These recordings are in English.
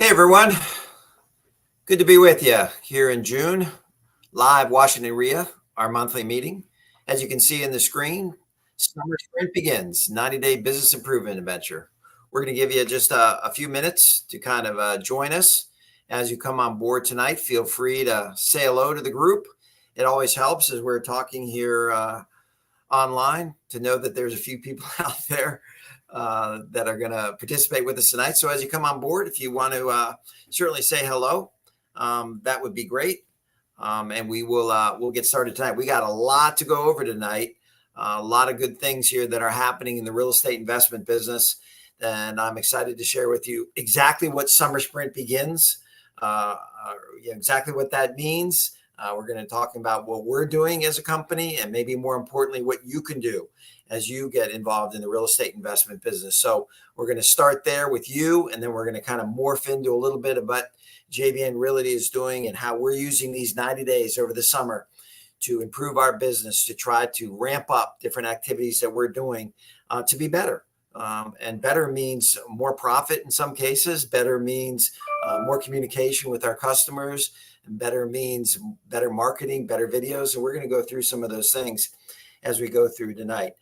Hey everyone, good to be with you here in June, live Washington WREIA, our monthly meeting. As you can see in the screen, summer sprint begins, 90-day business improvement adventure. We're going to give you just a few minutes to kind of join us. As you come on board tonight, feel free to say hello to the group. It always helps as we're talking here online to know that there's a few people out there that are going to participate with us tonight. So as you come on board, if you want to certainly say hello, that would be great. And we'll get started tonight. We got a lot to go over tonight. A lot of good things here that are happening in the real estate investment business. And I'm excited to share with you exactly what Summer Sprint begins, exactly what that means. We're going to talk about what we're doing as a company and maybe more importantly, what you can do as you get involved in the real estate investment business. So we're going to start there with you, and then we're going to kind of morph into a little bit of what JVN Realty is doing and how we're using these 90 days over the summer to improve our business, to try to ramp up different activities that we're doing to be better. And better means more profit in some cases. Better means more communication with our customers. And better means better marketing, better videos. And we're going to go through some of those things as we go through tonight.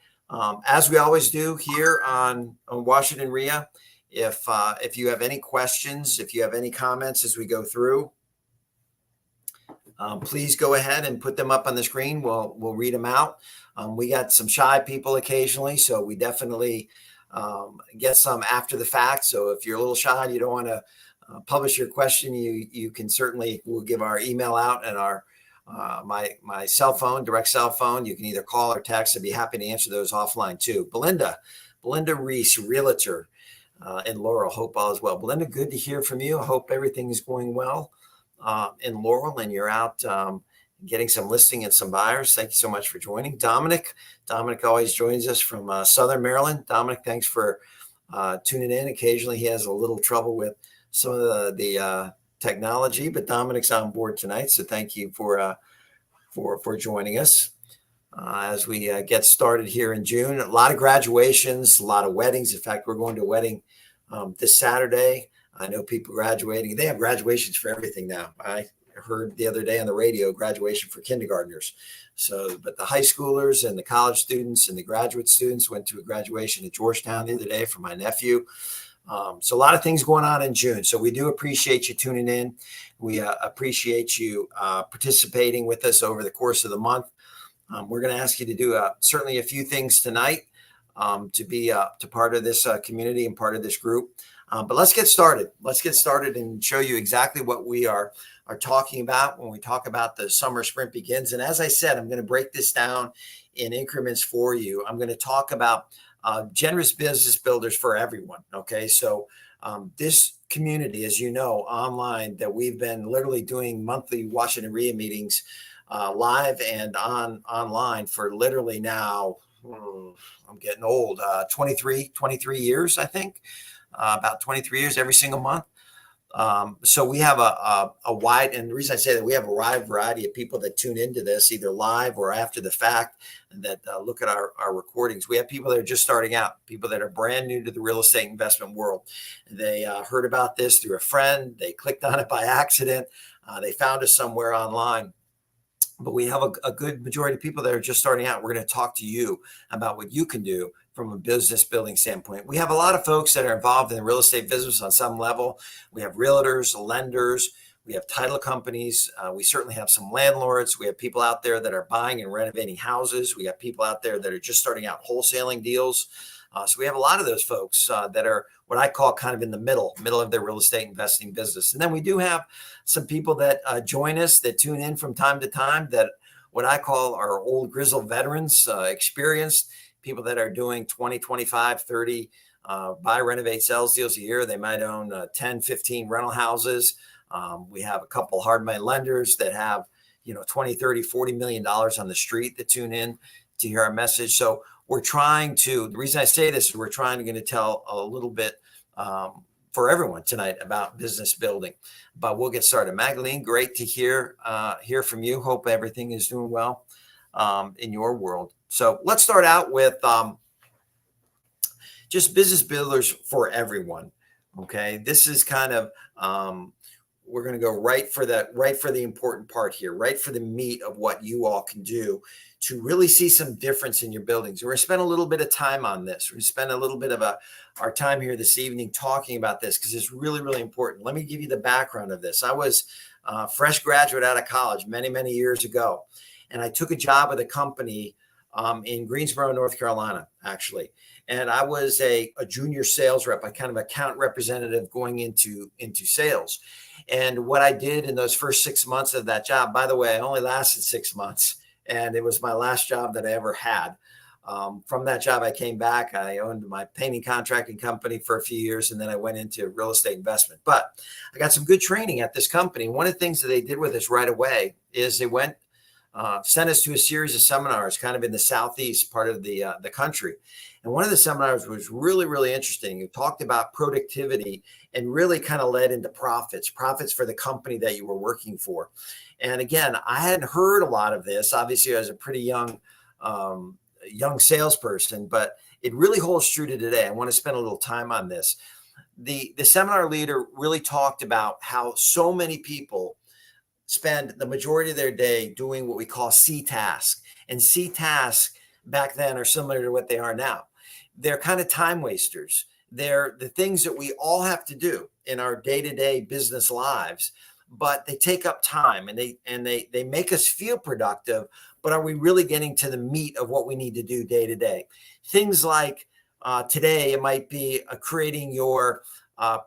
As we always do here on Washington WREIA, if you have any questions, if you have any comments as we go through, please go ahead and put them up on the screen. We'll read them out. We got some shy people occasionally, so we definitely get some after the fact. So if you're a little shy and you don't want to publish your question, you can certainly, we'll give our email out and our my cell phone, direct cell phone. You can either call or text. I'd be happy to answer those offline too. Belinda Reese, realtor in Laurel. Hope all is well. Belinda, good to hear from you. I hope everything is going well in Laurel and you're out getting some listing and some buyers. Thank you so much for joining. Dominic always joins us from Southern Maryland. Dominic, thanks for tuning in. Occasionally he has a little trouble with some of the technology, but Dominic's on board tonight. So thank you for joining us as we get started here in June. A lot of graduations, a lot of weddings. In fact, we're going to a wedding this Saturday. I know people graduating. They have graduations for everything now. I heard the other day on the radio, graduation for kindergartners. So, but the high schoolers and the college students and the graduate students went to a graduation at Georgetown the other day for my nephew. So a lot of things going on in June. So we do appreciate you tuning in. We appreciate you participating with us over the course of the month. We're going to ask you to do certainly a few things tonight to be to part of this community and part of this group. But let's get started. Let's get started and show you exactly what we are talking about when we talk about the summer sprint begins. And as I said, I'm going to break this down in increments for you. I'm going to talk about generous business builders for everyone. Okay. So this community, as you know, online that we've been literally doing monthly Washington WREIA meetings live and online for literally now, I'm getting old, 23 years, I think, about 23 years every single month. So we have a wide, and the reason I say that we have a wide variety of people that tune into this either live or after the fact that look at our recordings. We have people that are just starting out, people that are brand new to the real estate investment world. They heard about this through a friend. They clicked on it by accident. They found us somewhere online. But we have a good majority of people that are just starting out. We're going to talk to you about what you can do from a business building standpoint. We have a lot of folks that are involved in the real estate business on some level. We have realtors, lenders, we have title companies. We certainly have some landlords. We have people out there that are buying and renovating houses. We have people out there that are just starting out wholesaling deals. So we have a lot of those folks that are what I call kind of in the middle of their real estate investing business. And then we do have some people that join us, that tune in from time to time, that what I call our old grizzled veterans, experienced people that are doing 20, 25, 30 buy, renovate, sales deals a year. They might own 10, 15 rental houses. We have a couple hard money lenders that have, 20, 30, $40 million on the street that tune in to hear our message. So we're trying to, the reason I say this is we're trying to tell a little bit for everyone tonight about business building, but we'll get started. Magdalene, great to hear from you. Hope everything is doing well in your world. So let's start out with just business builders for everyone. Okay, this is kind of we're going to go right for the important part here, right for the meat of what you all can do to really see some difference in your buildings. We're going to spend a little bit of time on this. We're going to spend a little bit of our time here this evening talking about this because it's really, really important. Let me give you the background of this. I was a fresh graduate out of college many, many years ago, and I took a job with a company in Greensboro, North Carolina, actually. And I was a junior sales rep, a kind of account representative going into sales. And what I did in those first 6 months of that job, by the way, I only lasted 6 months, and it was my last job that I ever had. From that job, I came back. I owned my painting contracting company for a few years, and then I went into real estate investment. But I got some good training at this company. One of the things that they did with us right away is they sent us to a series of seminars kind of in the southeast part of the country. And one of the seminars was really, really interesting. It talked about productivity and really kind of led into profits for the company that you were working for. And again, I hadn't heard a lot of this. Obviously, I was a pretty young salesperson, but it really holds true to today. I want to spend a little time on this. The seminar leader really talked about how so many people spend the majority of their day doing what we call C tasks. And C tasks back then are similar to what they are now. They're kind of time wasters. They're the things that we all have to do in our day-to-day business lives, but they take up time and they make us feel productive. But are we really getting to the meat of what we need to do day to day? Things like today, it might be creating your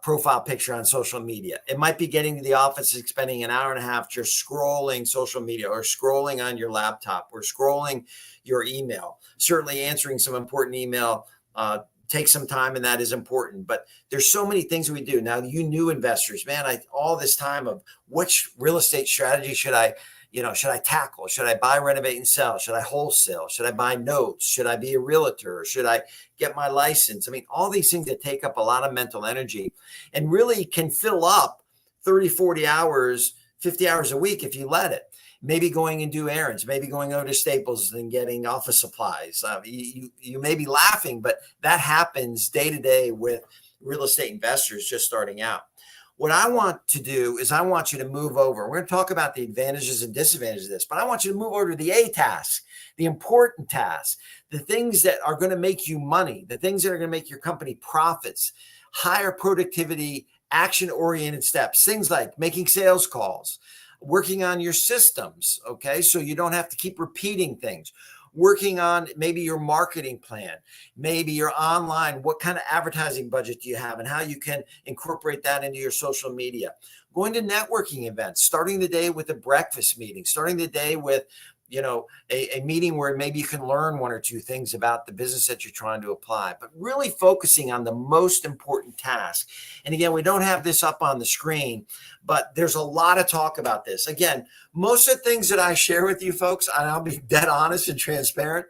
profile picture on social media. It might be getting to the office and spending an hour and a half just scrolling social media or scrolling on your laptop or scrolling your email. Certainly answering some important email takes some time, and that is important. But there's so many things we do. Now, you new investors, man, all this time of which real estate strategy should I tackle? Should I buy, renovate, and sell? Should I wholesale? Should I buy notes? Should I be a realtor? Should I get my license? I mean, all these things that take up a lot of mental energy and really can fill up 30, 40 hours, 50 hours a week if you let it. Maybe going and do errands, maybe going over to Staples and getting office supplies. You may be laughing, but that happens day to day with real estate investors just starting out. What I want to do is I want you to move over. We're going to talk about the advantages and disadvantages of this, but I want you to move over to the A task, the important tasks, the things that are going to make you money, the things that are going to make your company profits, higher productivity, action-oriented steps, things like making sales calls, working on your systems, okay, so you don't have to keep repeating things. Working on maybe your marketing plan, maybe your online, what kind of advertising budget do you have and how you can incorporate that into your social media. Going to networking events, starting the day with a breakfast meeting, starting the day with a meeting where maybe you can learn one or two things about the business that you're trying to apply, but really focusing on the most important task. And again, we don't have this up on the screen, but there's a lot of talk about this. Again, most of the things that I share with you folks, and I'll be dead honest and transparent,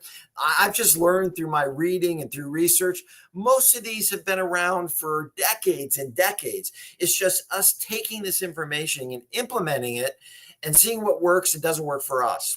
I've just learned through my reading and through research. Most of these have been around for decades and decades. It's just us taking this information and implementing it and seeing what works and doesn't work for us.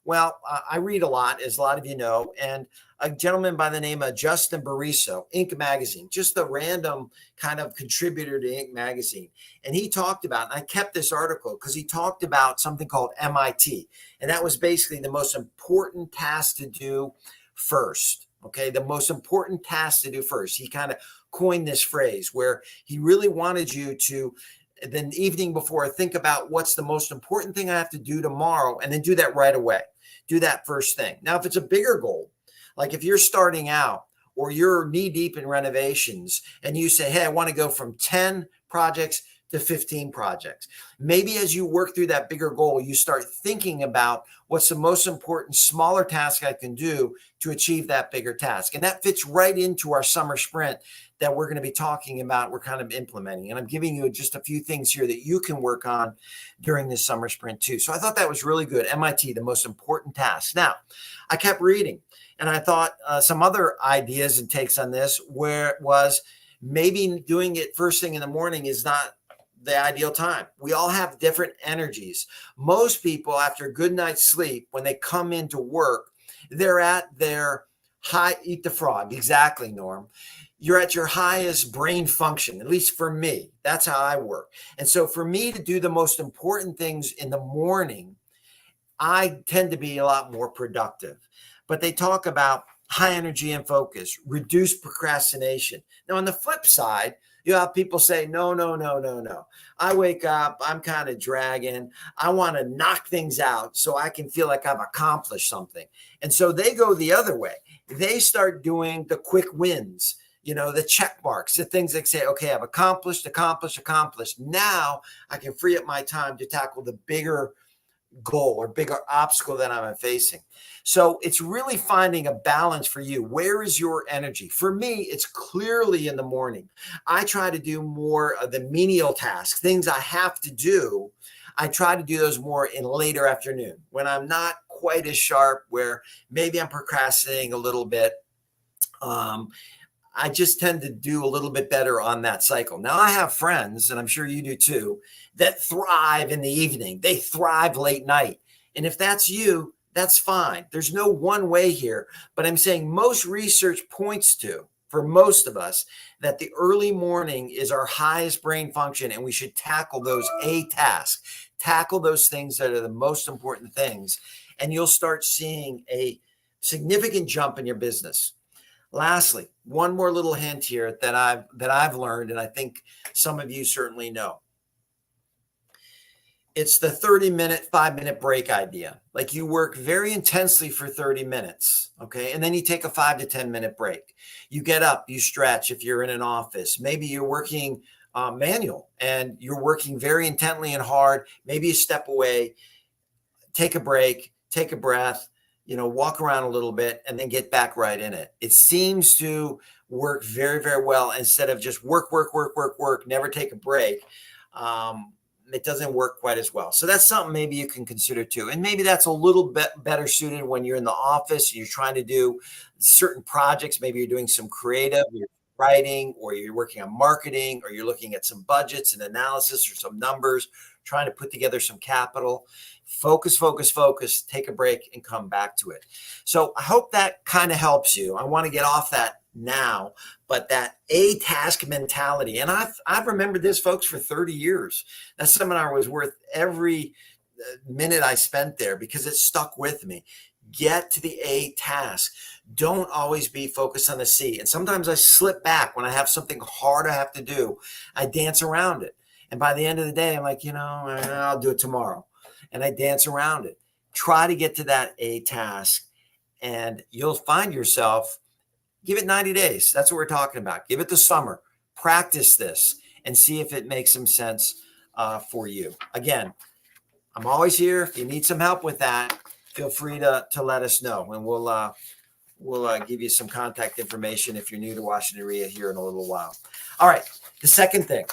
Well, I read a lot, as a lot of you know, and a gentleman by the name of Justin Bariso, Inc. Magazine, just a random kind of contributor to Inc. Magazine. And he talked about, and I kept this article because he talked about something called MIT. And that was basically the most important task to do first. Okay, the most important task to do first. He kind of coined this phrase where he really wanted you to, the evening before, think about what's the most important thing I have to do tomorrow, and then do that right away. Do that first thing. Now, if it's a bigger goal, like if you're starting out or you're knee deep in renovations and you say, hey, I want to go from 10 projects to 15 projects. Maybe as you work through that bigger goal, you start thinking about what's the most important smaller task I can do to achieve that bigger task. And that fits right into our summer sprint that we're going to be talking about, we're kind of implementing. And I'm giving you just a few things here that you can work on during this summer sprint too. So I thought that was really good. MIT, the most important task. Now, I kept reading and I thought some other ideas and takes on this, where it was maybe doing it first thing in the morning is not the ideal time. We all have different energies. Most people, after a good night's sleep, when they come into work, they're at their Eat the frog. Exactly, Norm. You're at your highest brain function, at least for me. That's how I work. And so for me to do the most important things in the morning, I tend to be a lot more productive. But they talk about high energy and focus, reduce procrastination. Now, on the flip side, you have people say, no, no, no, no, no. I wake up, I'm kind of dragging. I want to knock things out so I can feel like I've accomplished something. And so they go the other way. They start doing the quick wins, the check marks, the things that say, okay, I've accomplished. Now I can free up my time to tackle the bigger goal or bigger obstacle that I'm facing. So it's really finding a balance for you. Where is your energy? For me, it's clearly in the morning. I try to do more of the menial tasks, things I have to do. I try to do those more in later afternoon when I'm not quite as sharp, where maybe I'm procrastinating a little bit. I just tend to do a little bit better on that cycle. Now, I have friends, and I'm sure you do too, that thrive in the evening. They thrive late night. And if that's you, that's fine. There's no one way here. But I'm saying most research points to, for most of us, that the early morning is our highest brain function, and we should tackle those tasks, tackle those things that are the most important things. And you'll start seeing a significant jump in your business. Lastly, one more little hint here that I've learned, and I think some of you certainly know. It's the 30-minute, 5-minute break idea. Like, you work very intensely for 30 minutes, okay? And then you take a 5 to 10-minute break. You get up, you stretch if you're in an office. Maybe you're working manual and you're working very intently and hard. Maybe you step away, take a break, take a breath, walk around a little bit, and then get back right in it. It seems to work very, very well instead of just work, never take a break. It doesn't work quite as well. So that's something maybe you can consider too. And maybe that's a little bit better suited when you're in the office, you're trying to do certain projects. Maybe you're doing some creative, you're writing, or you're working on marketing, or you're looking at some budgets and analysis or some numbers, trying to put together some capital. Focus, take a break and come back to it. So I hope that kind of helps you. I want to get off that now, but that task mentality, and I've remembered this, folks, for 30 years. That seminar was worth every minute I spent there because it stuck with me. Get to the task. Don't always be focused on the C. And sometimes I slip back when I have something hard I have to do. I dance around it. And by the end of the day, I'm like, I'll do it tomorrow. And I dance around it. Try to get to that task, and you'll find yourself, give it 90 days. That's what we're talking about. Give it the summer. Practice this and see if it makes some sense for you. Again, I'm always here. If you need some help with that, feel free to let us know, and we'll give you some contact information if you're new to Washington WREIA here in a little while. All right, the second thing.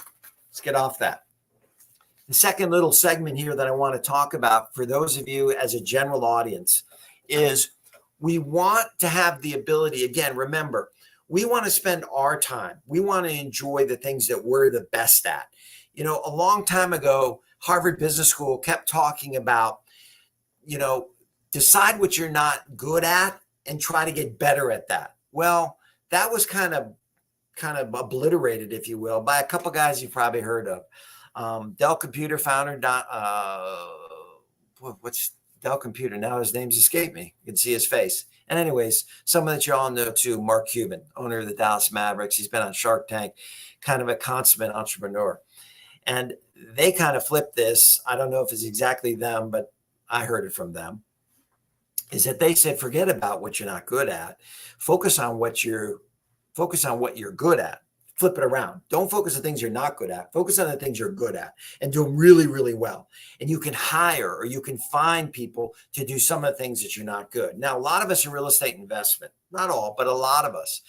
Let's get off that. The second little segment here that I want to talk about for those of you as a general audience is we want to have the ability, again, remember, we want to spend our time. We want to enjoy the things that we're the best at. A long time ago, Harvard Business School kept talking about, decide what you're not good at and try to get better at that. Well, that was kind of obliterated, if you will, by a couple guys you've probably heard of. Dell Computer founder, what's Dell Computer? Now his name's escaped me. You can see his face. And anyways, someone that you all know too, Mark Cuban, owner of the Dallas Mavericks. He's been on Shark Tank, kind of a consummate entrepreneur. And they kind of flipped this. I don't know if it's exactly them, but I heard it from them. Is that they said, forget about what you're not good at. Focus on what you're good at. Flip it around. Don't focus on things you're not good at. Focus on the things you're good at and do them really, really well. And you can hire or you can find people to do some of the things that you're not good. Now, a lot of us in real estate investment, not all, but a lot of us,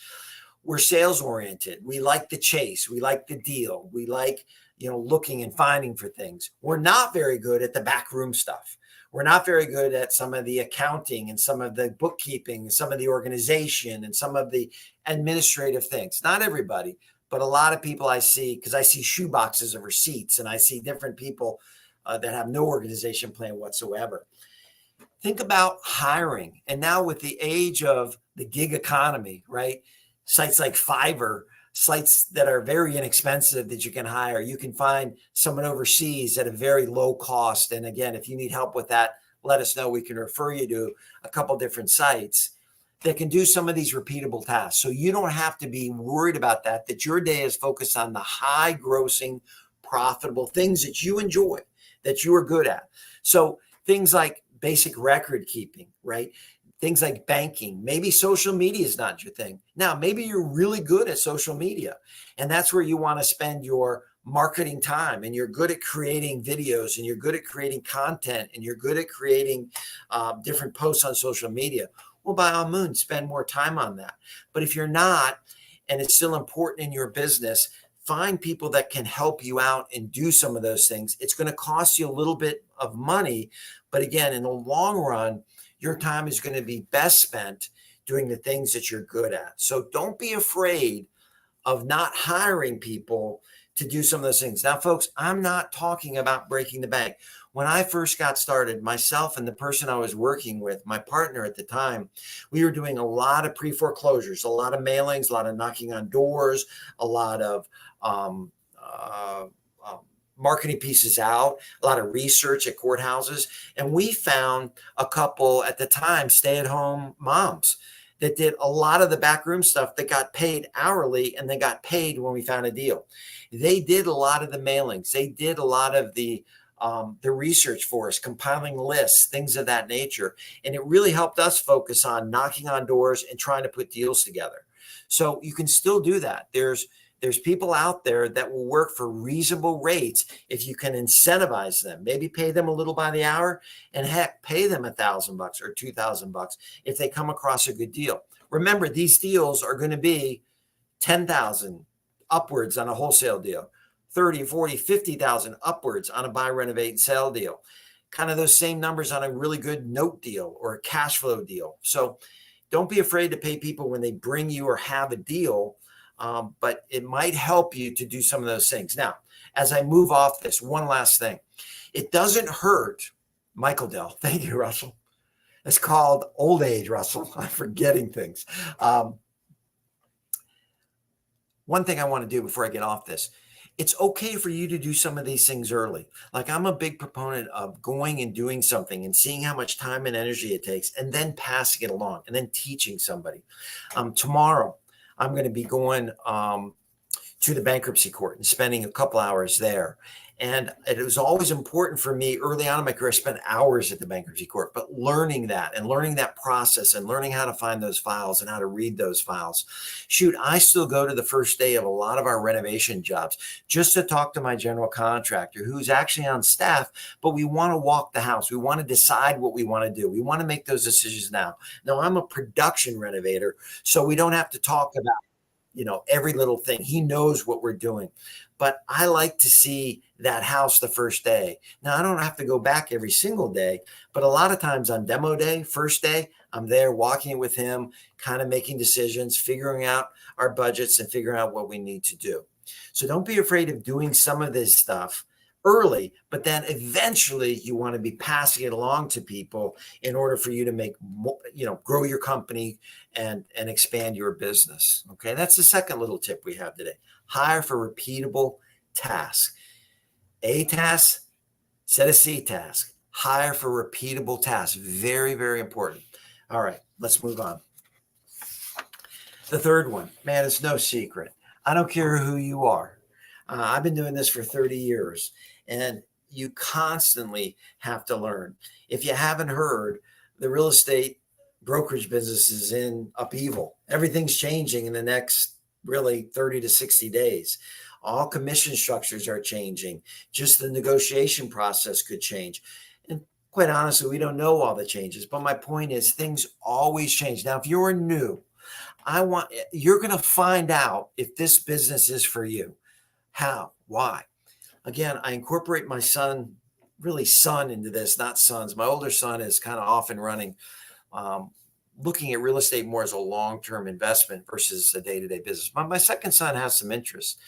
we're sales oriented. We like the chase. We like the deal. We like, looking and finding for things. We're not very good at the backroom stuff. We're not very good at some of the accounting and some of the bookkeeping, and some of the organization and some of the administrative things. Not everybody, but a lot of people I see, because I see shoe boxes of receipts and I see different people that have no organization plan whatsoever. Think about hiring. And now with the age of the gig economy, right? Sites like Fiverr, sites that are very inexpensive that you can hire. You can find someone overseas at a very low cost. And again, if you need help with that, let us know. We can refer you to a couple different sites that can do some of these repeatable tasks. So you don't have to be worried about that, that your day is focused on the high grossing, profitable things that you enjoy, that you are good at. So things like basic record keeping, right? Things like banking. Maybe social media is not your thing. Now, maybe you're really good at social media, and that's where you want to spend your marketing time, and you're good at creating videos, and you're good at creating content, and you're good at creating different posts on social media. Well, by all means, spend more time on that. But if you're not, and it's still important in your business, find people that can help you out and do some of those things. It's going to cost you a little bit of money, but again, in the long run, your time is going to be best spent doing the things that you're good at. So don't be afraid of not hiring people to do some of those things. Now, folks, I'm not talking about breaking the bank. When I first got started, myself and the person I was working with, my partner at the time, we were doing a lot of pre-foreclosures, a lot of mailings, a lot of knocking on doors, a lot of marketing pieces out, a lot of research at courthouses. And we found a couple at the time, stay-at-home moms, that did a lot of the backroom stuff that got paid hourly, and they got paid when we found a deal. They did a lot of the mailings. They did a lot of the research for us, compiling lists, things of that nature. And it really helped us focus on knocking on doors and trying to put deals together. So you can still do that. There's people out there that will work for reasonable rates if you can incentivize them, maybe pay them a little by the hour, and heck, pay them $1,000 or $2,000 if they come across a good deal. Remember, these deals are going to be 10,000 upwards on a wholesale deal, 30, 40, 50,000 upwards on a buy, renovate, and sell deal. Kind of those same numbers on a really good note deal or a cash flow deal. So don't be afraid to pay people when they bring you or have a deal. But it might help you to do some of those things. Now, as I move off this, one last thing. It doesn't hurt, Michael Dell. Thank you, Russell. It's called old age, Russell. I'm forgetting things. One thing I want to do before I get off this, it's okay for you to do some of these things early. Like, I'm a big proponent of going and doing something and seeing how much time and energy it takes, and then passing it along and then teaching somebody. Tomorrow, I'm going to be going to the bankruptcy court and spending a couple hours there. And it was always important for me early on in my career. I spent hours at the bankruptcy court, but learning that and learning that process and learning how to find those files and how to read those files. Shoot, I still go to the first day of a lot of our renovation jobs just to talk to my general contractor who's actually on staff, but we want to walk the house. We want to decide what we want to do. We want to make those decisions now. Now, I'm a production renovator, so we don't have to talk about every little thing. He knows what we're doing. But I like to see that house the first day. Now, I don't have to go back every single day, but a lot of times on demo day, first day, I'm there walking with him, kind of making decisions, figuring out our budgets and figuring out what we need to do. So don't be afraid of doing some of this stuff early, but then eventually you want to be passing it along to people in order for you to make more, grow your company and expand your business. Okay, that's the second little tip we have today. Hire for repeatable tasks. A task, set a C task. Hire for repeatable tasks. Very, very important. All right, let's move on. The third one, man, it's no secret. I don't care who you are. I've been doing this for 30 years, and you constantly have to learn. If you haven't heard, the real estate brokerage business is in upheaval. Everything's changing in the next really 30 to 60 days. All commission structures are changing. Just the negotiation process could change. And quite honestly, we don't know all the changes, but my point is things always change. Now, if you're new, you're going to find out if this business is for you. How? Why? Again, I incorporate my son into this, not sons. My older son is kind of off and running, looking at real estate more as a long-term investment versus a day-to-day business. But my second son has some interest.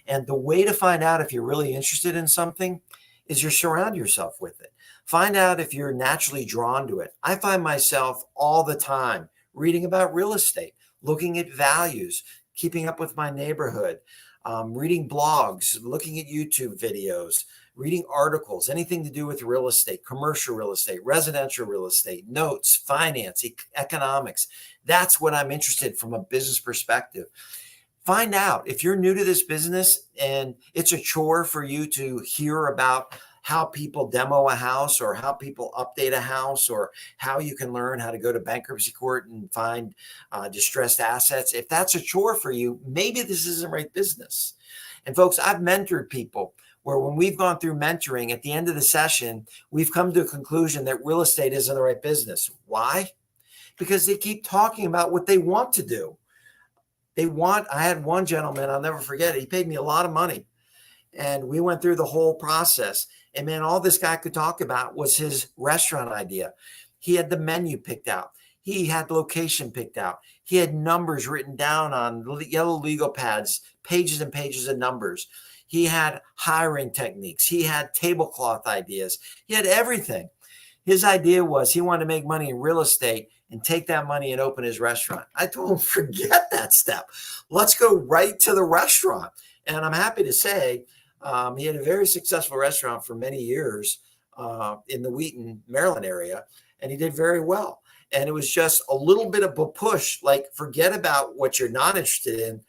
And the way to find out if you're really interested in something is you surround yourself with it. Find out if you're naturally drawn to it. I find myself all the time reading about real estate, looking at values, keeping up with my neighborhood, reading blogs, looking at YouTube videos, reading articles, anything to do with real estate, commercial real estate, residential real estate, notes, finance, economics. That's what I'm interested in from a business perspective. Find out if you're new to this business and it's a chore for you to hear about how people demo a house or how people update a house or how you can learn how to go to bankruptcy court and find distressed assets. If that's a chore for you, maybe this isn't the right business. And folks, I've mentored people where when we've gone through mentoring at the end of the session, we've come to a conclusion that real estate isn't the right business. Why? Because they keep talking about what they want to do. I had one gentleman, I'll never forget it. He paid me a lot of money and we went through the whole process. And man, all this guy could talk about was his restaurant idea. He had the menu picked out. He had location picked out. He had numbers written down on yellow legal pads, pages and pages of numbers. He had hiring techniques. He had tablecloth ideas. He had everything. His idea was he wanted to make money in real estate and take that money and open his restaurant. I told him, forget that step. Let's go right to the restaurant. And I'm happy to say he had a very successful restaurant for many years in the Wheaton, Maryland area, and he did very well. And it was just a little bit of a push, like forget about what you're not interested in.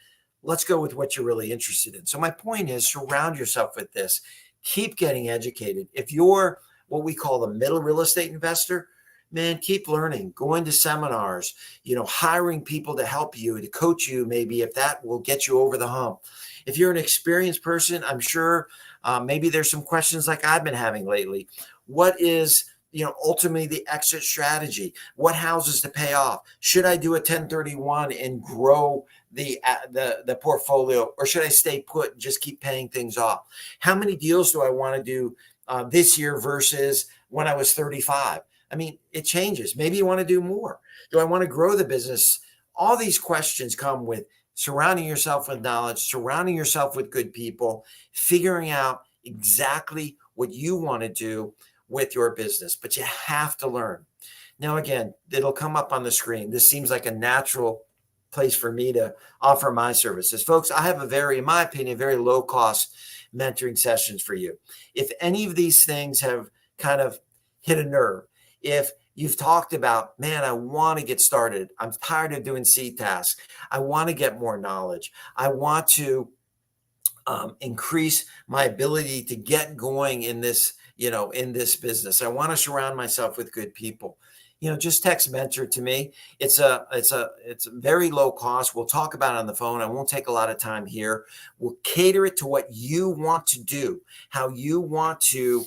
Let's go with what you're really interested in. So my point is surround yourself with this. Keep getting educated. If you're what we call the middle real estate investor, man, keep learning, go into seminars, hiring people to help you, to coach you, maybe if that will get you over the hump. If you're an experienced person, I'm sure maybe there's some questions like I've been having lately. What is, ultimately the exit strategy? What houses to pay off? Should I do a 1031 and grow the portfolio, or should I stay put and just keep paying things off? How many deals do I want to do this year versus when I was 35? I mean, it changes. Maybe you want to do more. Do I want to grow the business? All these questions come with surrounding yourself with knowledge, surrounding yourself with good people, figuring out exactly what you want to do with your business. But you have to learn. Now, again, it'll come up on the screen. This seems like a natural place for me to offer my services. Folks, I have in my opinion, very low cost mentoring sessions for you. If any of these things have kind of hit a nerve, if you've talked about, man, I want to get started. I'm tired of doing C tasks. I want to get more knowledge. I want to increase my ability to get going in this, in this business. I want to surround myself with good people. Just text mentor to me. It's a very low cost. We'll talk about it on the phone. I won't take a lot of time here. We'll cater it to what you want to do, how you want to,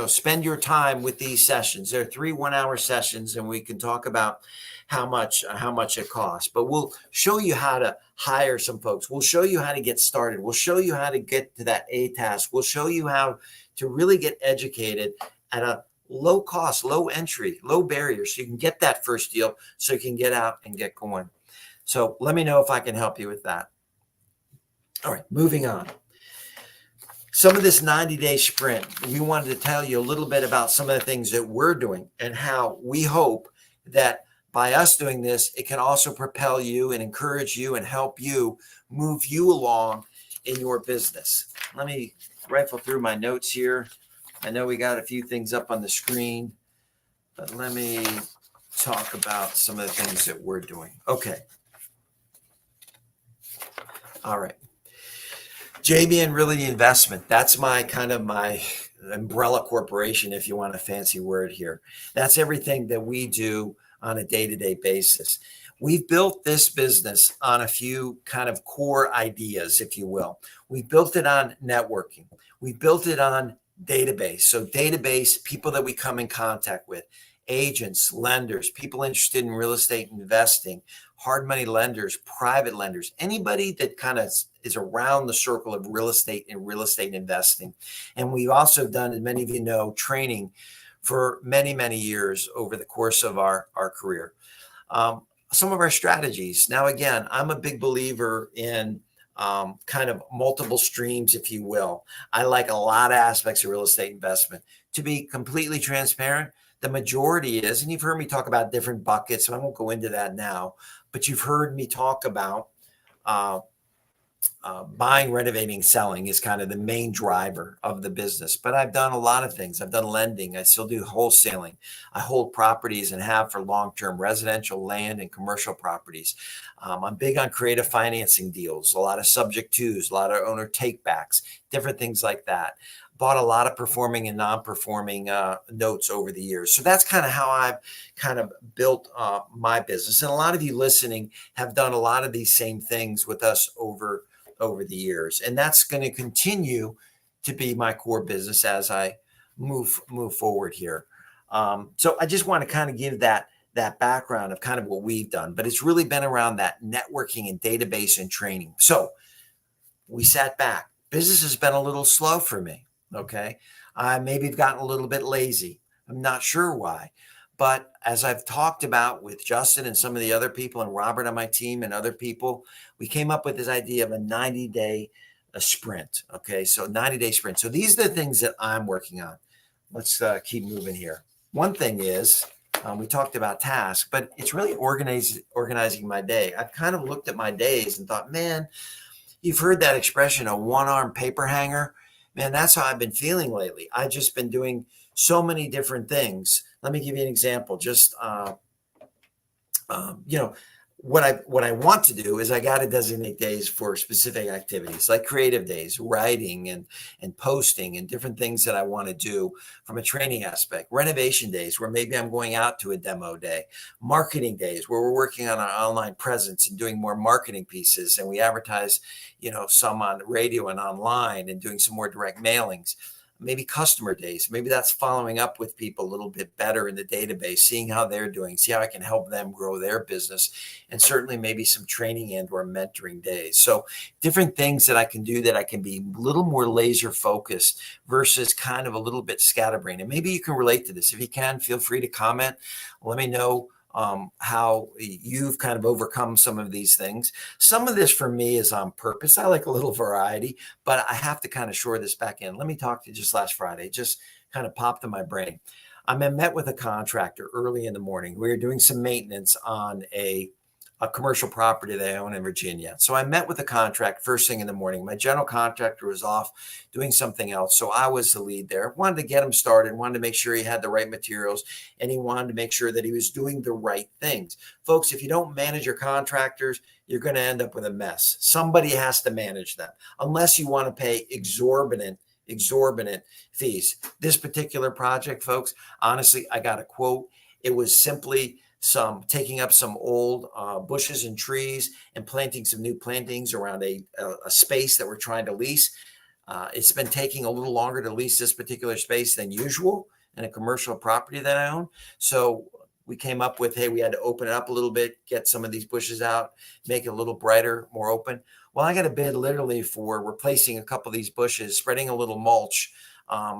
spend your time with these sessions. They're 3 1-hour sessions, and we can talk about how much it costs. But we'll show you how to hire some folks. We'll show you how to get started. We'll show you how to get to that A task. We'll show you how to really get educated at a low cost, low entry, low barrier, so you can get that first deal, so you can get out and get going. So let me know if I can help you with that. All right, moving on. Some of this 90-day sprint, we wanted to tell you a little bit about some of the things that we're doing and how we hope that by us doing this, it can also propel you and encourage you and help you move you along in your business. Let me rifle through my notes here. I know we got a few things up on the screen, but let me talk about some of the things that we're doing. Okay. All right. JB and Realty Investment. That's my umbrella corporation, if you want a fancy word here. That's everything that we do on a day-to-day basis. We've built this business on a few kind of core ideas, if you will. We built it on networking. We built it on database. So database, people that we come in contact with, agents, lenders, people interested in real estate investing, hard money lenders, private lenders, anybody that kind of is around the circle of real estate and real estate investing. And we've also done, as many of you know, training for many, many years over the course of our career. Some of our strategies. Now, again, I'm a big believer in kind of multiple streams, if you will. I like a lot of aspects of real estate investment. To be completely transparent, the majority is, and you've heard me talk about different buckets, so I won't go into that now, but you've heard me talk about uh, buying, renovating, selling is kind of the main driver of the business. But I've done a lot of things. I've done lending. I still do wholesaling. I hold properties and have for long-term residential land and commercial properties. I'm big on creative financing deals, a lot of subject twos, a lot of owner takebacks, different things like that. Bought a lot of performing and non-performing notes over the years. So that's kind of how I've kind of built my business. And a lot of you listening have done a lot of these same things with us over the years, and that's going to continue to be my core business as I move forward here. So I just want to kind of give that background of kind of what we've done, but it's really been around that networking and database and training. So we sat back. Business has been a little slow for me. Okay, I maybe have gotten a little bit lazy. I'm not sure why. But as I've talked about with Justin and some of the other people and Robert on my team and other people, we came up with this idea of a 90-day sprint. Okay, so 90-day sprint. So these are the things that I'm working on. Let's keep moving here. One thing is, we talked about tasks, but it's really organizing my day. I've kind of looked at my days and thought, man, you've heard that expression, a one-arm paper hanger. Man, that's how I've been feeling lately. I've just been doing so many different things. Let me give you an example. Just, what I want to do is I got to designate days for specific activities like creative days, writing and posting and different things that I want to do from a training aspect, renovation days where maybe I'm going out to a demo day, marketing days where we're working on our online presence and doing more marketing pieces. And we advertise, some on radio and online and doing some more direct mailings. Maybe customer days. Maybe that's following up with people a little bit better in the database, seeing how they're doing, see how I can help them grow their business, and certainly maybe some training and or mentoring days. So different things that I can do that I can be a little more laser focused versus kind of a little bit scatterbrained. And maybe you can relate to this. If you can, feel free to comment. Let me know how you've kind of overcome some of these things. Some of this for me is on purpose. I like a little variety, but I have to kind of shore this back in. Let me talk to you just last Friday, just kind of popped in my brain. I met with a contractor early in the morning. We were doing some maintenance on a commercial property that I own in Virginia. So I met with the contractor first thing in the morning. My general contractor was off doing something else. So I was the lead there. Wanted to get him started, wanted to make sure he had the right materials, and he wanted to make sure that he was doing the right things. Folks, if you don't manage your contractors, you're going to end up with a mess. Somebody has to manage them, unless you want to pay exorbitant fees. This particular project, folks, honestly, I got a quote. It was simply taking up some old bushes and trees and planting some new plantings around a space that we're trying to lease. It's been taking a little longer to lease this particular space than usual in a commercial property that I own. So we came up with, hey, we had to open it up a little bit, get some of these bushes out, make it a little brighter, more open. Well, I got a bid literally for replacing a couple of these bushes, spreading a little mulch,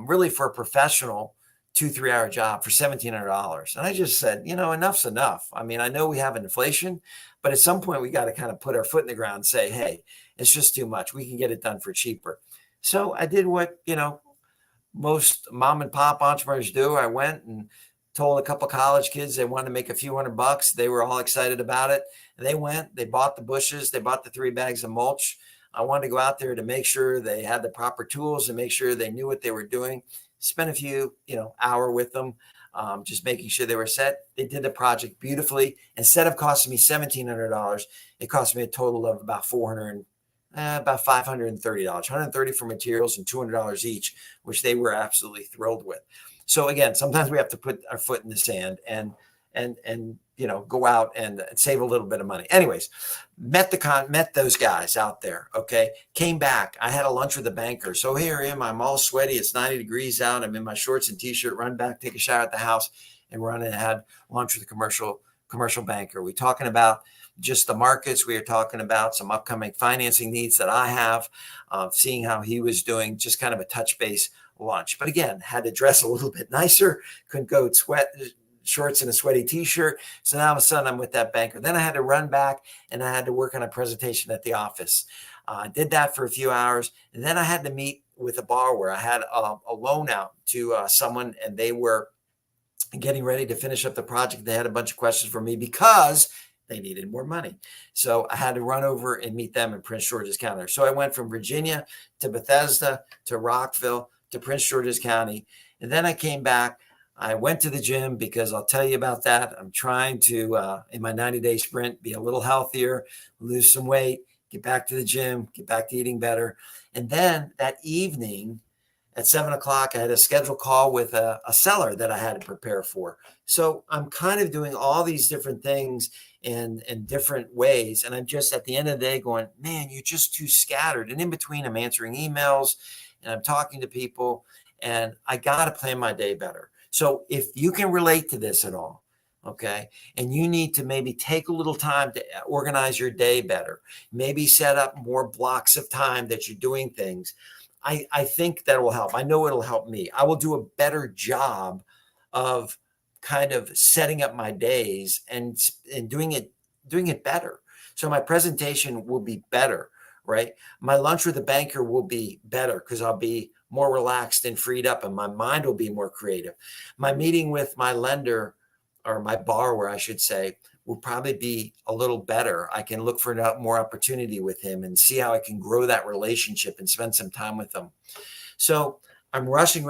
really for a professional 2-3 hour job for $1,700. And I just said, enough's enough. I mean, I know we have inflation, but at some point we got to kind of put our foot in the ground and say, hey, it's just too much. We can get it done for cheaper. So I did what, most mom and pop entrepreneurs do. I went and told a couple of college kids they wanted to make a few $100. They were all excited about it. And they went, they bought the bushes, they bought the 3 bags of mulch. I wanted to go out there to make sure they had the proper tools and make sure they knew what they were doing. Spent a few, hour with them, just making sure they were set. They did the project beautifully. Instead of costing me $1,700, it cost me a total of about $530, $130 for materials and $200 each, which they were absolutely thrilled with. So again, sometimes we have to put our foot in the sand and go out and save a little bit of money. Anyways, met those guys out there. Okay. Came back. I had a lunch with the banker. So here I am. I'm all sweaty. It's 90 degrees out. I'm in my shorts and t-shirt, run back, take a shower at the house and run and had lunch with the commercial banker. We talking about just the markets. We are talking about some upcoming financing needs that I have, seeing how he was doing, just kind of a touch base lunch. But again, had to dress a little bit nicer, couldn't go shorts and a sweaty t-shirt. So now all of a sudden I'm with that banker. Then I had to run back and I had to work on a presentation at the office. I did that for a few hours. And then I had to meet with a borrower. I had a loan out to someone, and they were getting ready to finish up the project. They had a bunch of questions for me because they needed more money. So I had to run over and meet them in Prince George's County. So I went from Virginia to Bethesda to Rockville to Prince George's County. And then I came back. I went to the gym because I'll tell you about that. I'm trying to, in my 90-day sprint, be a little healthier, lose some weight, get back to the gym, get back to eating better. And then that evening at 7 o'clock, I had a scheduled call with a seller that I had to prepare for. So I'm kind of doing all these different things in different ways. And I'm just at the end of the day going, man, you're just too scattered. And in between, I'm answering emails and I'm talking to people, and I got to plan my day better. So if you can relate to this at all, okay, and you need to maybe take a little time to organize your day better, maybe set up more blocks of time that you're doing things, I think that will help. I know it'll help me. I will do a better job of kind of setting up my days and doing it better. So my presentation will be better, right? My lunch with the banker will be better because I'll be more relaxed and freed up, and my mind will be more creative. My meeting with my lender, or my borrower, I should say, will probably be a little better. I can look for more opportunity with him and see how I can grow that relationship and spend some time with them. So I'm rushing,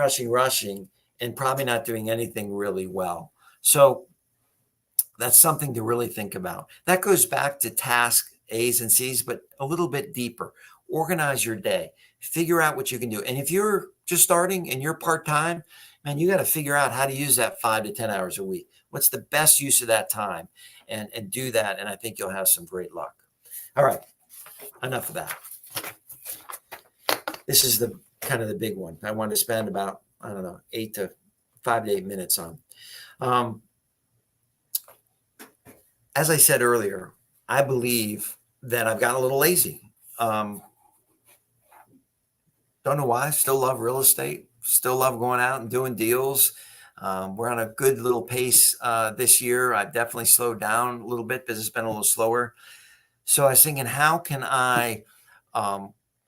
and probably not doing anything really well. So that's something to really think about. That goes back to task A's and C's, but a little bit deeper. Organize your day. Figure out what you can do. And if you're just starting and you're part-time, man, you got to figure out how to use that 5 to 10 hours a week. What's the best use of that time? And do that. And I think you'll have some great luck. All right. Enough of that. This is the kind of the big one. I want to spend about, 5 to 8 minutes on. As I said earlier, I believe that I've gotten a little lazy. Don't know why. Still love real estate. Still love going out and doing deals. We're on a good little pace this year. I've definitely slowed down a little bit. Business has been a little slower. So I was thinking, how can I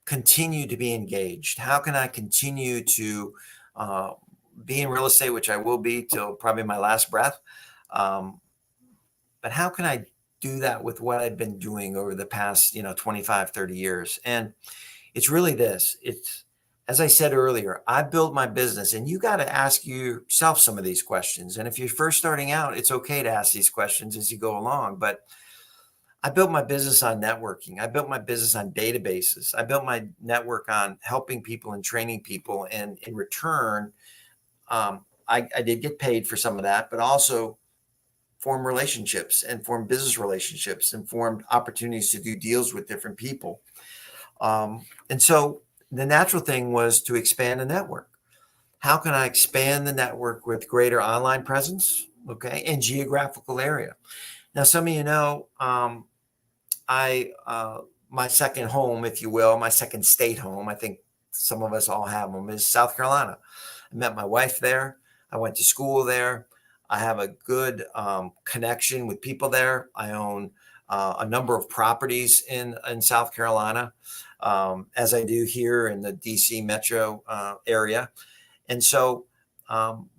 continue to be engaged? How can I continue to be in real estate, which I will be till probably my last breath? But how can I do that with what I've been doing over the past, 25, 30 years? And it's really this. It's, as I said earlier, I built my business, and you got to ask yourself some of these questions. And if you're first starting out, it's okay to ask these questions as you go along. But I built my business on networking. I built my business on databases. I built my network on helping people and training people. And in return, I did get paid for some of that, but also form relationships and form business relationships and formed opportunities to do deals with different people. And so the natural thing was to expand the network. How can I expand the network with greater online presence? Okay. And geographical area. Now, some of you know, my second home, if you will, my second state home, I think some of us all have them, is South Carolina. I met my wife there. I went to school there. I have a good connection with people there. I own a number of properties in South Carolina, as I do here in the DC metro area. And so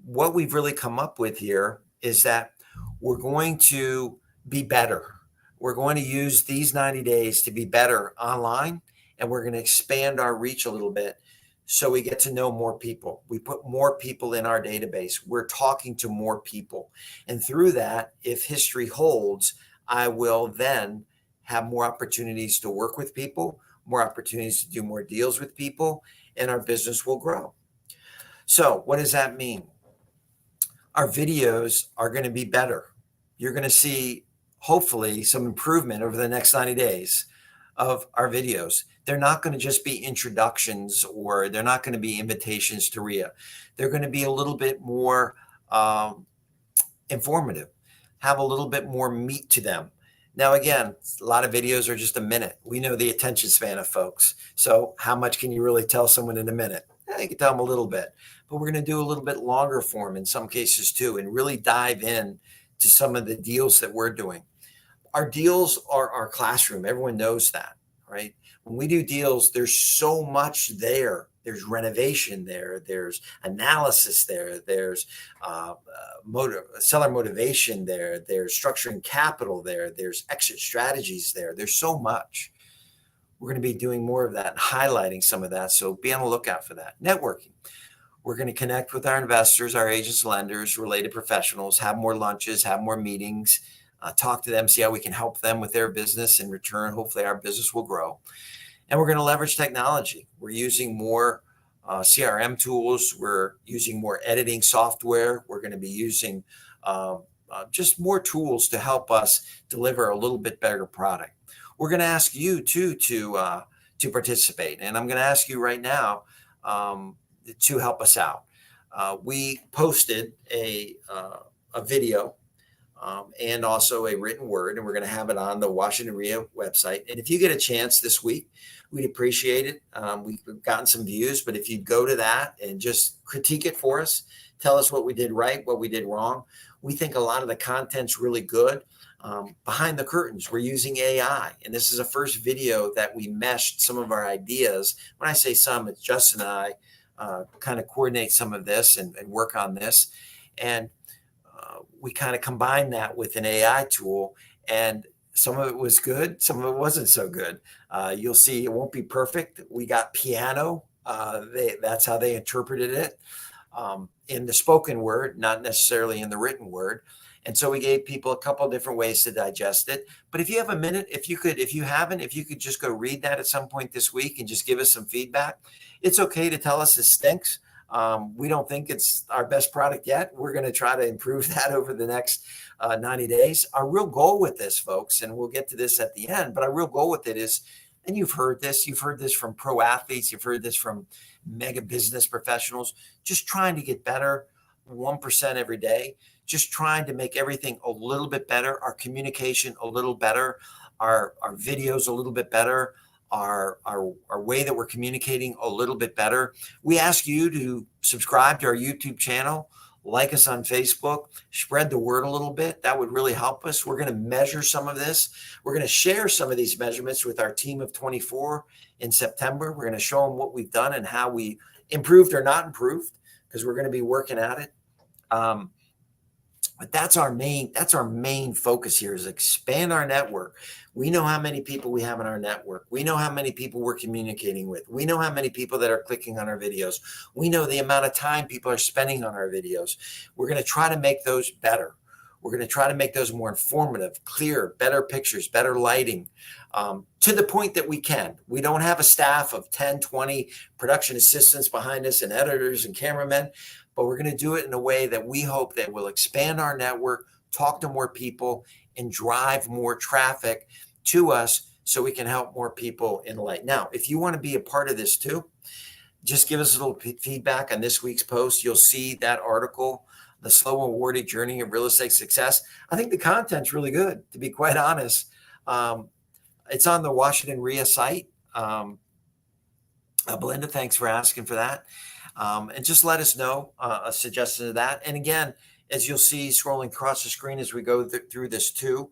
what we've really come up with here is that we're going to be better. We're going to use these 90 days to be better online, and we're going to expand our reach a little bit so we get to know more people. We put more people in our database. We're talking to more people. And through that, if history holds, I will then have more opportunities to work with people, more opportunities to do more deals with people, and our business will grow. So what does that mean? Our videos are going to be better. You're going to see, hopefully, some improvement over the next 90 days of our videos. They're not going to just be introductions, or they're not going to be invitations to WREIA. They're going to be a little bit more informative, have a little bit more meat to them. Now, again, a lot of videos are just a minute. We know the attention span of folks. So how much can you really tell someone in a minute? You can tell them a little bit, but we're going to do a little bit longer form in some cases too, and really dive in to some of the deals that we're doing. Our deals are our classroom. Everyone knows that, right? When we do deals, there's so much there. There's renovation there. There's analysis there. There's seller motivation there. There's structuring capital there. There's exit strategies there. There's so much. We're going to be doing more of that and highlighting some of that. So be on the lookout for that. Networking. We're going to connect with our investors, our agents, lenders, related professionals, have more lunches, have more meetings, talk to them, see how we can help them with their business. In return, hopefully our business will grow. And we're going to leverage technology. We're using more CRM tools. We're using more editing software. We're going to be using just more tools to help us deliver a little bit better product. We're going to ask you too to participate. And I'm going to ask you right now to help us out. We posted a video and also a written word, and we're going to have it on the Washington WREIA website. And if you get a chance this week, we'd appreciate it. We've gotten some views, but if you go to that and just critique it for us, tell us what we did right, what we did wrong. We think a lot of the content's really good. Behind the curtains, we're using AI, and this is a first video that we meshed some of our ideas. When I say some, it's Justin and I kind of coordinate some of this and work on this. And we kind of combine that with an AI tool, and some of it was good, some of it wasn't so good. You'll see it won't be perfect. We got piano. That's how they interpreted it in the spoken word, not necessarily in the written word. And so we gave people a couple of different ways to digest it. But if you have a minute, if you could just go read that at some point this week and just give us some feedback. It's okay to tell us it stinks. We don't think it's our best product yet. We're going to try to improve that over the next 90 days. Our real goal with this, folks, and we'll get to this at the end, but our real goal with it is, and you've heard this from pro athletes, you've heard this from mega business professionals, just trying to get better 1% every day, just trying to make everything a little bit better, our communication a little better, our videos a little bit better, our way that we're communicating a little bit better. We ask you to subscribe to our YouTube channel, like us on Facebook, spread the word a little bit. That would really help us. We're going to measure some of this. We're going to share some of these measurements with our team of 24 in September. We're going to show them what we've done and how we improved or not improved, because we're going to be working at it. But that's our main focus here, is expand our network. We know how many people we have in our network. We know how many people we're communicating with. We know how many people that are clicking on our videos. We know the amount of time people are spending on our videos. We're going to try to make those better. We're going to try to make those more informative, clear, better pictures, better lighting, to the point that we can. We don't have a staff of 10, 20 production assistants behind us and editors and cameramen, but we're going to do it in a way that we hope that will expand our network, talk to more people, and drive more traffic to us so we can help more people in light. Now, if you want to be a part of this too, just give us a little feedback on this week's post. You'll see that article, The Slow and Rewarding Journey of Real Estate Success. I think the content's really good, to be quite honest. It's on the Washington WREIA site. Belinda, thanks for asking for that. And just let us know a suggestion of that. And again, as you'll see scrolling across the screen as we go through this too,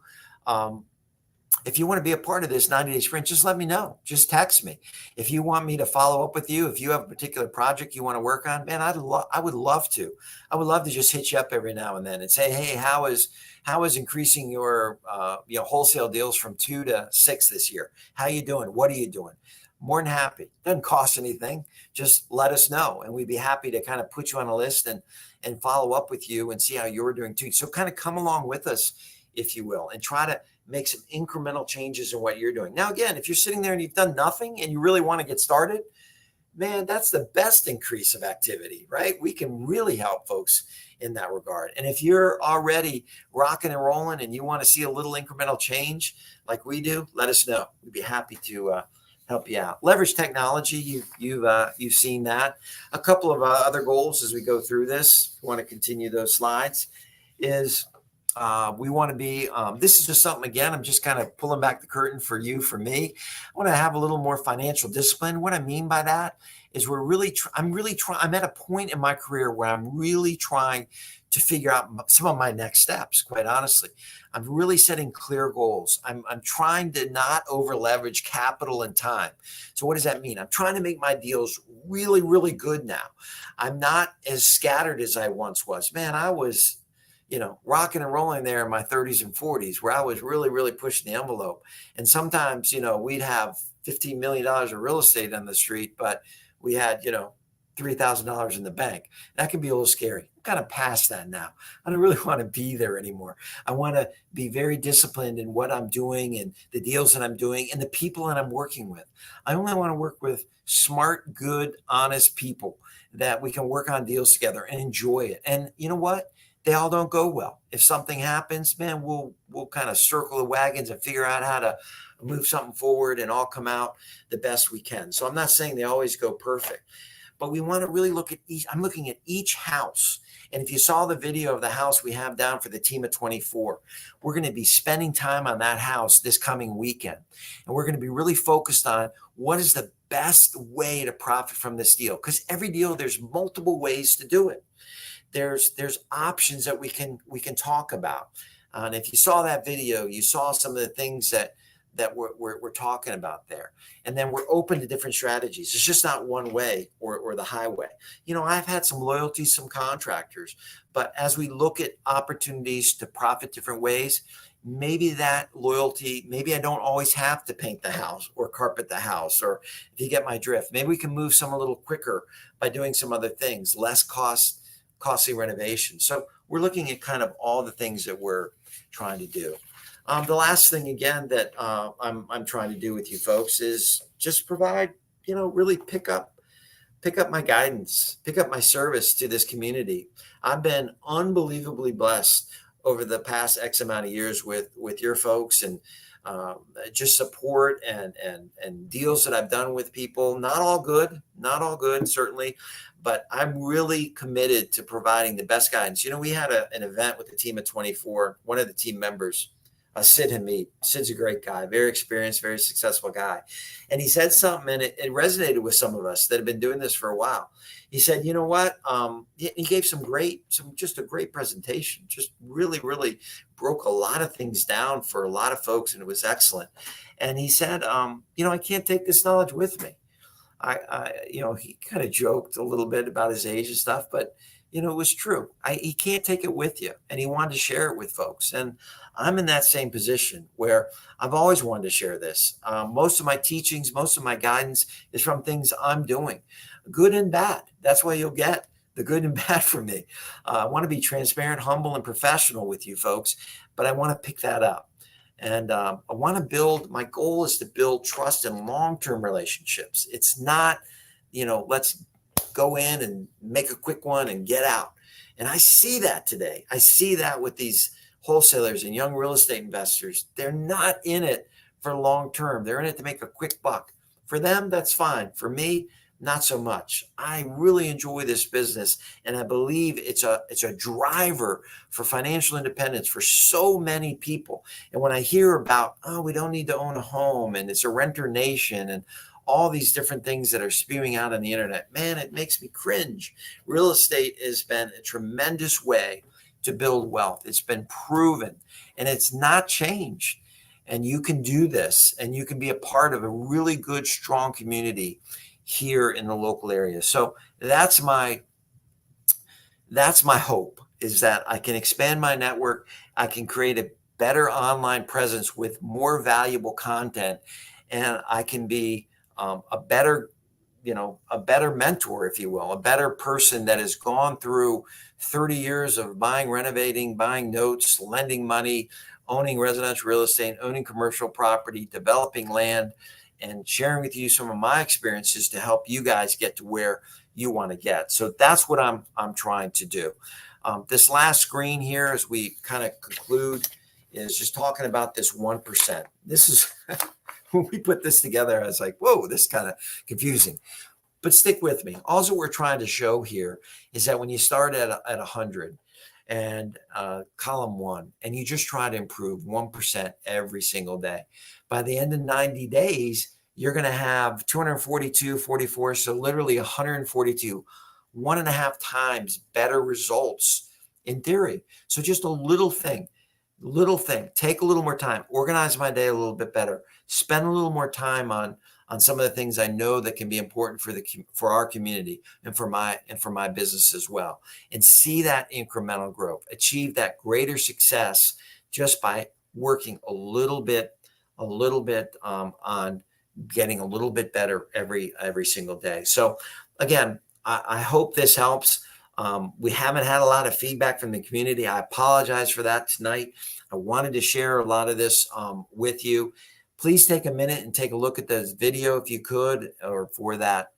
if you want to be a part of this 90-day sprint, just let me know. Just text me. If you want me to follow up with you, if you have a particular project you want to work on, man, I would love to. I would love to just hit you up every now and then and say, hey, how is increasing your wholesale deals from 2 to 6 this year? How you doing? What are you doing? More than happy. Doesn't cost anything. Just let us know, and we'd be happy to kind of put you on a list and follow up with you and see how you're doing too. So kind of come along with us, if you will, and try to make some incremental changes in what you're doing. Now, again, if you're sitting there and you've done nothing and you really want to get started, man, that's the best increase of activity, right? We can really help folks in that regard. And if you're already rocking and rolling and you want to see a little incremental change like we do, let us know. We'd be happy to help you out. Leverage technology. You've seen that. A couple of other goals as we go through this, if you want to continue those slides, is We want to be, this is just something, again, I'm just kind of pulling back the curtain for you, for me. I want to have a little more financial discipline. What I mean by that is I'm really trying, I'm at a point in my career where I'm really trying to figure out some of my next steps, quite honestly. I'm really setting clear goals. I'm trying to not over leverage capital and time. So what does that mean? I'm trying to make my deals really, really good now. I'm not as scattered as I once was. Man, I was, rocking and rolling there in my 30s and 40s, where I was really, really pushing the envelope. And sometimes, we'd have $15 million of real estate on the street, but we had, $3,000 in the bank. That can be a little scary. I'm kind of past that now. I don't really want to be there anymore. I want to be very disciplined in what I'm doing and the deals that I'm doing and the people that I'm working with. I only want to work with smart, good, honest people that we can work on deals together and enjoy it. And you know what? They all don't go well. If something happens, man, we'll kind of circle the wagons and figure out how to move something forward and all come out the best we can. So I'm not saying they always go perfect, but we want to really look at I'm looking at each house. And if you saw the video of the house we have down for the team of 24, we're going to be spending time on that house this coming weekend. And we're going to be really focused on what is the best way to profit from this deal. Because every deal, there's multiple ways to do it. There's options that we can talk about. And if you saw that video, you saw some of the things that we're talking about there. And then we're open to different strategies. It's just not one way or the highway. I've had some loyalty, some contractors, but as we look at opportunities to profit different ways, maybe that loyalty, maybe I don't always have to paint the house or carpet the house, or if you get my drift, maybe we can move some a little quicker by doing some other things, less costly renovation. So we're looking at kind of all the things that we're trying to do. The last thing, again, that I'm trying to do with you folks is just provide, really pick up my guidance, pick up my service to this community. I've been unbelievably blessed over the past X amount of years with your folks and just support and deals that I've done with people. Not all good, certainly, but I'm really committed to providing the best guidance. We had an event with the team of 24, one of the team members, Sid and me. Sid's a great guy, very experienced, very successful guy. And he said something, and it resonated with some of us that have been doing this for a while. He said, you know what? He gave just a great presentation, just really, really broke a lot of things down for a lot of folks, and it was excellent. And he said, I can't take this knowledge with me. He kind of joked a little bit about his age and stuff, but it was true. He can't take it with you, and he wanted to share it with folks. And I'm in that same position where I've always wanted to share this. Most of my teachings, most of my guidance is from things I'm doing, good and bad. That's why you'll get the good and bad from me. I want to be transparent, humble, and professional with you folks, but I want to pick that up. And I want to my goal is to build trust and long-term relationships. It's not, let's go in and make a quick one and get out. And I see that today. I see that with these wholesalers and young real estate investors. They're not in it for long term. They're in it to make a quick buck. For them, that's fine. For me, not so much. I really enjoy this business, and I believe it's a driver for financial independence for so many people. And when I hear about, we don't need to own a home, and it's a renter nation, and all these different things that are spewing out on the internet, man, it makes me cringe. Real estate has been a tremendous way to build wealth. It's been proven, and it's not changed. And you can do this, and you can be a part of a really good, strong community here in the local area. So that's my hope, is that I can expand my network. I can create a better online presence with more valuable content, and I can be a better mentor, if you will, a better person that has gone through 30 years of buying, renovating, buying notes, lending money, owning residential real estate, owning commercial property, developing land, and sharing with you some of my experiences to help you guys get to where you want to get. So that's what I'm trying to do. This last screen here, as we kind of conclude, is just talking about this 1%. This is when we put this together, I was like, whoa, this is kind of confusing. But stick with me. All that we're trying to show here is that when you start at 100, and column 1, and you just try to improve 1% every single day. By the end of 90 days, you're going to have 242, 44, so literally 142, 1.5 times better results in theory. So just a little thing, take a little more time, organize my day a little bit better, spend a little more time on some of the things I know that can be important for our community and for my business as well, and see that incremental growth, achieve that greater success just by working a little bit on getting a little bit better every single day. So again, I hope this helps. We haven't had a lot of feedback from the community. I apologize for that tonight. I wanted to share a lot of this with you. Please take a minute and take a look at this video if you could, or for that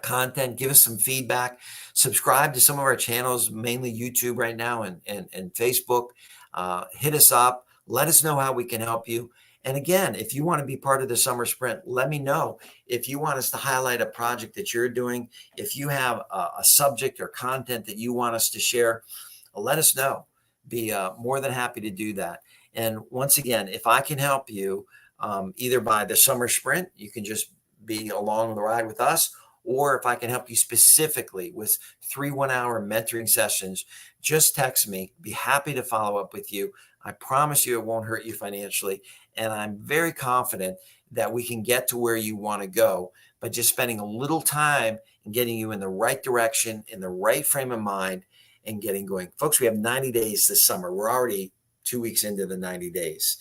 content. Give us some feedback. Subscribe to some of our channels, mainly YouTube right now and Facebook. Hit us up. Let us know how we can help you. And again, if you want to be part of the summer sprint, let me know. If you want us to highlight a project that you're doing, if you have a subject or content that you want us to share, let us know. Be more than happy to do that. And once again, if I can help you, either by the summer sprint, you can just be along the ride with us, or if I can help you specifically with 3 1-hour mentoring sessions, just text me. Be happy to follow up with you. I promise you it won't hurt you financially. And I'm very confident that we can get to where you want to go by just spending a little time and getting you in the right direction, in the right frame of mind, and getting going. Folks, we have 90 days this summer. We're already 2 weeks into the 90 days.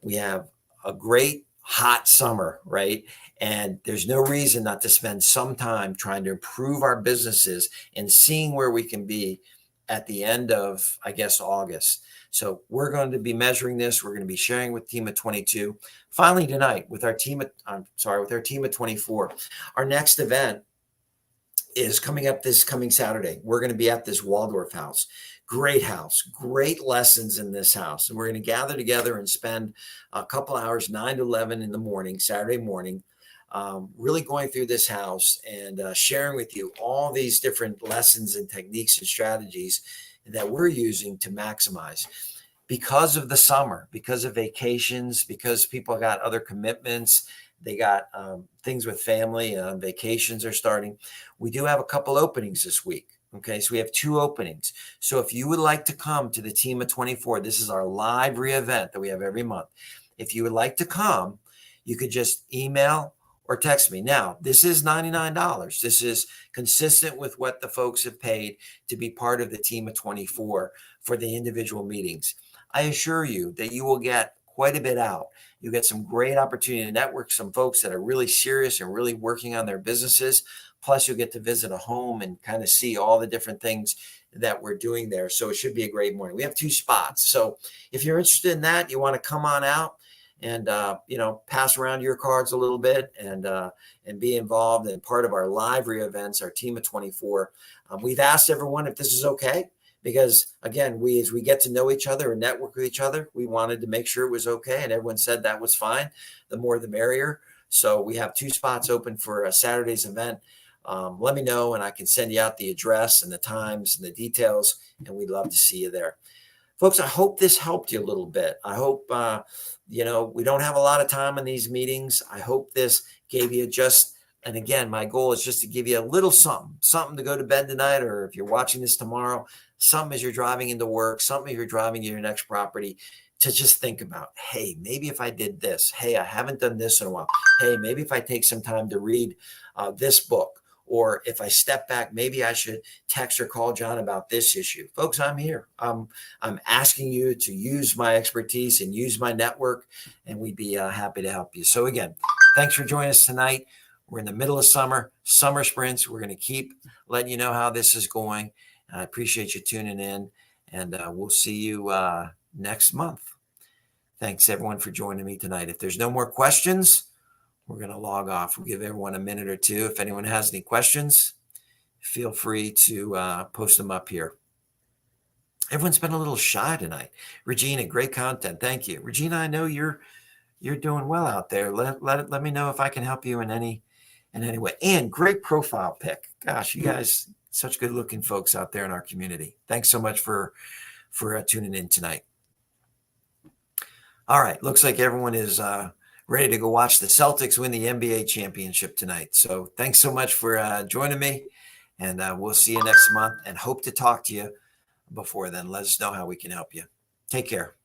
We have a great hot summer, right? And there's no reason not to spend some time trying to improve our businesses and seeing where we can be at the end of, I guess, August. So we're going to be measuring this. We're going to be sharing with Team of 22. Finally tonight with our team of 24. Our next event is coming up this coming Saturday. We're going to be at this Waldorf house. House, great lessons in this house. And we're going to gather together and spend a couple hours, 9 to 11 in the morning, Saturday morning, really going through this house and sharing with you all these different lessons and techniques and strategies that we're using to maximize. Because of the summer, because of vacations, because people got other commitments, they got things with family, vacations are starting. We do have a couple openings this week. Okay, so we have 2 openings. So if you would like to come to the Team of 24, this is our live WREIA event that we have every month. If you would like to come, you could just email or text me. Now, this is $99. This is consistent with what the folks have paid to be part of the Team of 24 for the individual meetings. I assure you that you will get quite a bit out. You get some great opportunity to network some folks that are really serious and really working on their businesses. Plus, you'll get to visit a home and kind of see all the different things that we're doing there. So it should be a great morning. We have 2 spots. So if you're interested in that, you want to come on out and, pass around your cards a little bit and be involved in part of our live WREIA events, our Team of 24. We've asked everyone if this is okay, because again, as we get to know each other and network with each other, we wanted to make sure it was okay. And everyone said that was fine. The more, the merrier. So we have 2 spots open for a Saturday's event. Let me know and I can send you out the address and the times and the details, and we'd love to see you there. Folks, I hope this helped you a little bit. I hope, we don't have a lot of time in these meetings. I hope this gave you and again, my goal is just to give you a little something to go to bed tonight, or if you're watching this tomorrow, something as you're driving into work, something as you're driving to your next property, to just think about, hey, maybe if I did this, hey, I haven't done this in a while. Hey, maybe if I take some time to read this book, or if I step back, maybe I should text or call John about this issue. Folks, I'm here. I'm asking you to use my expertise and use my network, and we'd be happy to help you. So again, thanks for joining us tonight. We're in the middle of summer sprints. We're going to keep letting you know how this is going. I appreciate you tuning in, and we'll see you next month. Thanks, everyone, for joining me tonight. If there's no more questions, we're going to log off. We'll give everyone a minute or two. If anyone has any questions, feel free to post them up here. Everyone's been a little shy tonight. Regina, great content. Thank you. Regina, I know you're doing well out there. Let me know if I can help you in any way. And great profile pic. Gosh, you guys Such good looking folks out there in our community. Thanks so much for tuning in tonight. All right. Looks like everyone is ready to go watch the Celtics win the NBA championship tonight. So thanks so much for joining me, and we'll see you next month and hope to talk to you before then. Let us know how we can help you. Take care.